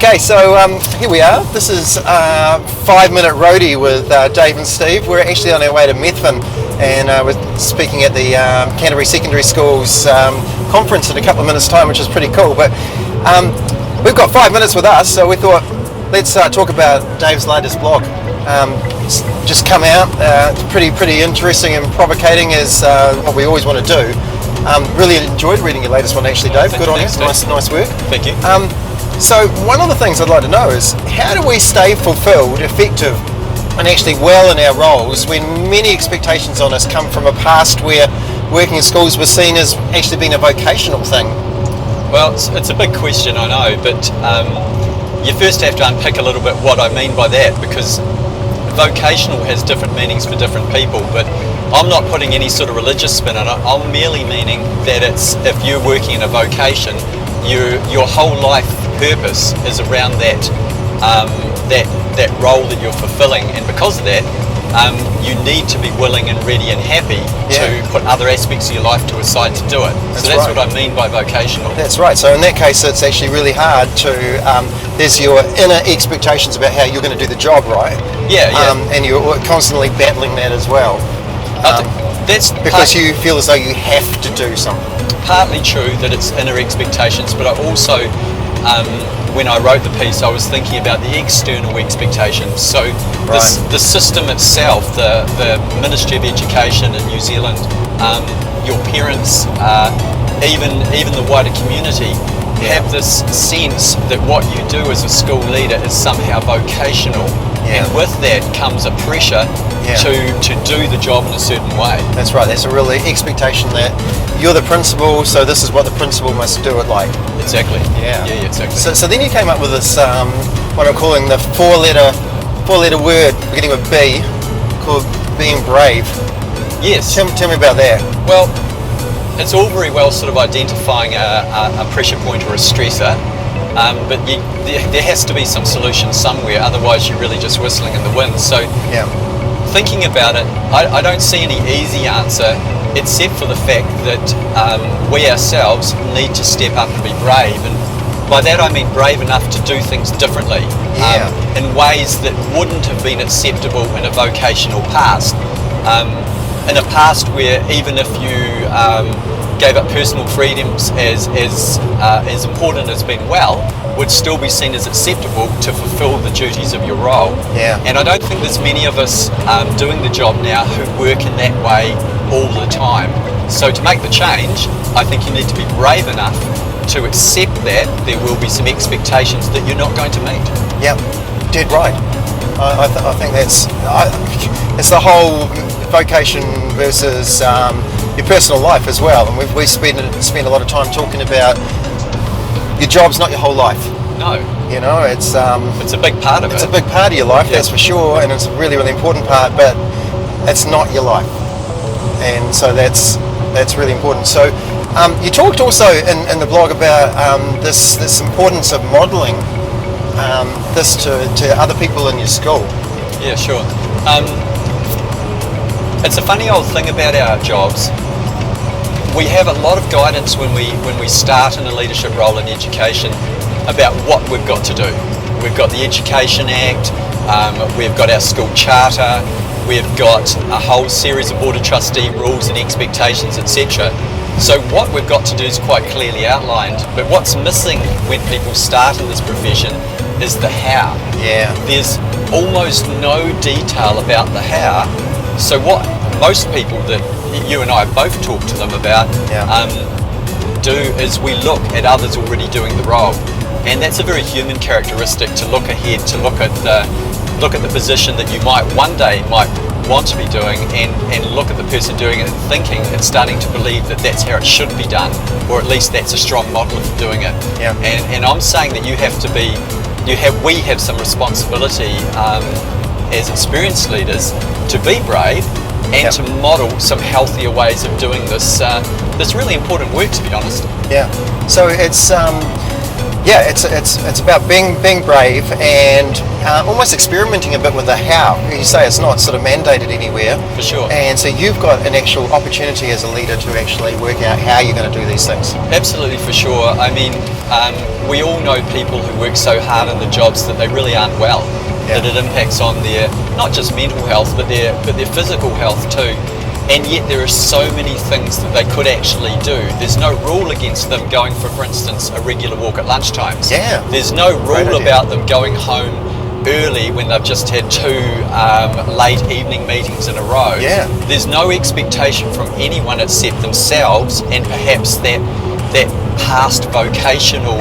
Okay, so here we are. This is 5 Minute Roadie with Dave and Steve. We're actually on our way to Methven, and we're speaking at the Canterbury Secondary Schools conference in a couple of minutes' time, which is pretty cool. But we've got 5 minutes with us, so we thought let's talk about Dave's latest blog. Just come out. It's pretty interesting and provocating, as what we always want to do. Really enjoyed reading your latest one, actually, Dave. Good on you. Nice work. Thank you. So one of the things I'd like to know is, how do we stay fulfilled, effective, and actually well in our roles when many expectations on us come from a past where working in schools was seen as actually being a vocational thing? Well, it's a big question, I know, but you first have to unpick a little bit what I mean by that, because vocational has different meanings for different people, but I'm not putting any sort of religious spin on it. I'm merely meaning that it's, if you're working in a vocation, your whole life purpose is around that role that you're fulfilling, and because of that, you need to be willing and ready and happy to put other aspects of your life to a side to do it. That's what I mean by vocational. That's right. So in that case, it's actually really hard to, there's your inner expectations about how you're going to do the job, right? Yeah. And you're constantly battling that as well. That's because you feel as though you have to do something. Partly true that it's inner expectations, but I also, when I wrote the piece, I was thinking about the external expectations. So the system itself, the Ministry of Education in New Zealand, your parents, even the wider community, have this sense that what you do as a school leader is somehow vocational. And with that comes a pressure to do the job in a certain way. That's right. There's a real expectation that you're the principal, so this is what the principal must do it like. Exactly. Yeah, exactly. So then you came up with this, what I'm calling the four-letter word beginning with B, called being brave. Yes. Tell me about that. Well, it's all very well sort of identifying a pressure point or a stressor. But there has to be some solution somewhere, otherwise you're really just whistling in the wind. So thinking about it, I don't see any easy answer, except for the fact that we ourselves need to step up and be brave. And by that I mean brave enough to do things differently, in ways that wouldn't have been acceptable in a vocational past. In a past where even if you gave up personal freedoms as important as being well, would still be seen as acceptable to fulfill the duties of your role. And I don't think there's many of us doing the job now who work in that way all the time. So to make the change, I think you need to be brave enough to accept that there will be some expectations that you're not going to meet. Yeah, dead right. I think it's the whole vocation versus your personal life as well, and we spend a lot of time talking about your job's not your whole life. No. You know, it's a big part of it. It's a big part of your life, that's for sure, and it's a really important part, but it's not your life. And so that's really important. So you talked also in the blog about this importance of modelling this to other people in your school. Yeah, sure. It's a funny old thing about our jobs. We have a lot of guidance when we start in a leadership role in education about what we've got to do. We've got the Education Act, we've got our school charter, we've got a whole series of Board of Trustee rules and expectations, etc. So what we've got to do is quite clearly outlined, but what's missing when people start in this profession is the how. There's almost no detail about the how. So what most people that you and I both talk to them about do is we look at others already doing the role, and that's a very human characteristic, to look ahead, to look at the position that you might one day want to be doing, and look at the person doing it and thinking and starting to believe that that's how it should be done, or at least that's a strong model of doing it. And I'm saying that we have some responsibility as experienced leaders to be brave and to model some healthier ways of doing this really important work, to be honest. So it's Yeah, it's about being brave and almost experimenting a bit with the how. You say it's not sort of mandated anywhere. For sure. And so you've got an actual opportunity as a leader to actually work out how you're going to do these things. Absolutely, for sure. I mean, we all know people who work so hard in the jobs that they really aren't well. Yeah. That it impacts on their not just mental health, but their physical health too. And yet there are so many things that they could actually do. There's no rule against them going for instance, a regular walk at lunchtimes. Yeah. There's no Great rule idea. about them going home early when they've just had 2 late evening meetings in a row. Yeah. There's no expectation from anyone except themselves and perhaps that past vocational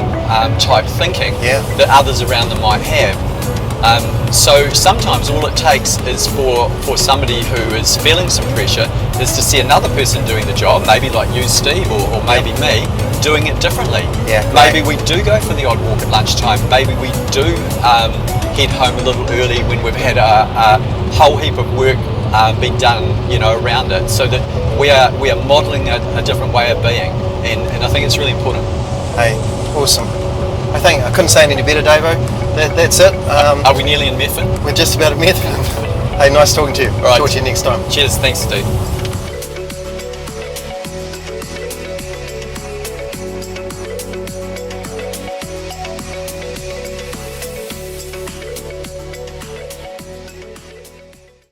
type thinking Yeah. that others around them might have. So sometimes all it takes is for somebody who is feeling some pressure is to see another person doing the job, maybe like you, Steve, or maybe me, doing it differently. Yeah, Maybe we do go for the odd walk at lunchtime. Maybe we do head home a little early when we've had a whole heap of work been done, around it, so that we are modelling a different way of being, and I think it's really important. Hey, awesome. I couldn't say it any better, Davo. That's it. Are we nearly in Methven? We're just about at Methven. Hey, nice talking to you. All right. Talk to you next time. Cheers. Thanks, Steve.